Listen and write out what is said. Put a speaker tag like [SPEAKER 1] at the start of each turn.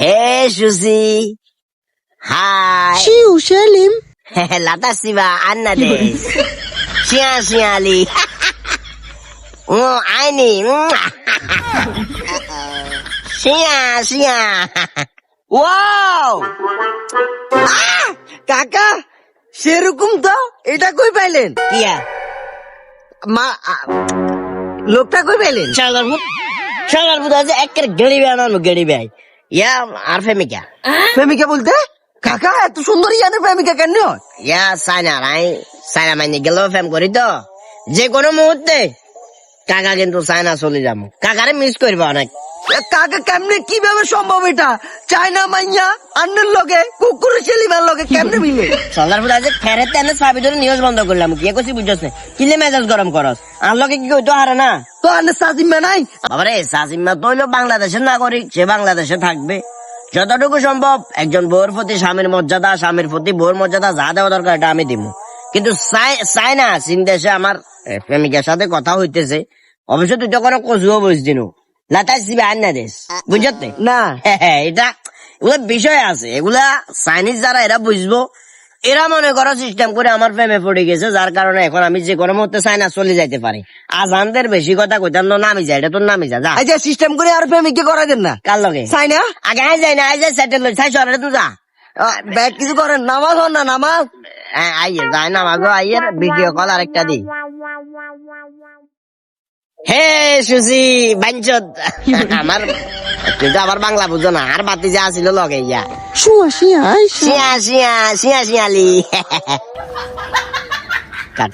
[SPEAKER 1] Hey, Susi. Hi.
[SPEAKER 2] Shiu, Selim.
[SPEAKER 1] Lata Siva, Anna Des. Sia Ali. Oh, Aini. Sia.
[SPEAKER 2] Wow কাকা সেরকম তো এটা কই পাইলেন
[SPEAKER 1] Kia.
[SPEAKER 2] লোকটা কই পাইলেন
[SPEAKER 1] Shalar Buddha is a gary banana, gary bay. Yeah, our Femika.
[SPEAKER 2] প্রেমিকা বলতে কাকা এত সুন্দরী জানের প্রেমিকা কেন হয়?
[SPEAKER 1] Yeah, Sana মানে গেল ফেম করি তো যে কোনো মুহূর্তে কাকা কিন্তু সাইনা চলে যাবো কাকারে মিস করবো অনেক
[SPEAKER 2] কাকা কেমনে কিভাবে সম্ভব এটা চায়না মাইয়া আন্নের লগে কুকুর ছেলিমার লগে কেমনে মিলে
[SPEAKER 1] সর্দার ফুটা যে ফেরে তেনে সাবি ধরে নিউজ বন্ধ করলাম কি কইছি বুঝছস না কিলে মেজাজ গরম করস আর লগে কি কইতো হারে না
[SPEAKER 2] তো আন্নের সাজিমা নাই
[SPEAKER 1] বাবারে সাজিমা তো হইলো বাংলাদেশের নাগরিক সে বাংলাদেশে থাকবে যতটুকু সম্ভব একজন বউর প্রতি স্বামীর মর্যাদা স্বামীর প্রতি বউর মর্যাদা যা দেওয়া দরকার এটা আমি দিব কিন্তু চায়না চীন দেশে আমার প্রেমিকার সাথে কথা হইতেছে অবশ্য তুই তো কোনো কচুও বুঝদিন লাতাই সিবে আন্না দেশ বুঝতে
[SPEAKER 2] না
[SPEAKER 1] এটা এগুলো বিষয় আছে এগুলা চাইনিজ যারা এরা বুঝবো এরা মনে করো সিস্টেম করে আমার প্রেমে পড়ে গেছে যার কারণে এখন আমি যে কোনো মুহূর্তে চাইনা চলে যাইতে পারি আজানদের বেশি কথা কইতাম না নামি যায় এটা তোর নামি যা
[SPEAKER 2] এই যে সিস্টেম করে আর প্রেমিকা করাই দেন না
[SPEAKER 1] কার লগে
[SPEAKER 2] চায়না
[SPEAKER 1] আগে আই যাই না আই যাই সেটেল লই চাই সরে তুই যা
[SPEAKER 2] ব্যাগ কিছু করেন নামাজ হন না নামাজ
[SPEAKER 1] আইয়ে যাই না মাগো আইয়ে ভিডিও কল আরেকটা দি হে সুজি বাঞ্চত আমার তুই তো আবার বাংলা বুঝো না আর বাতি যা ছিল লগে ইয়া
[SPEAKER 2] শুয়া শিয়া
[SPEAKER 1] শিয়ালি কাট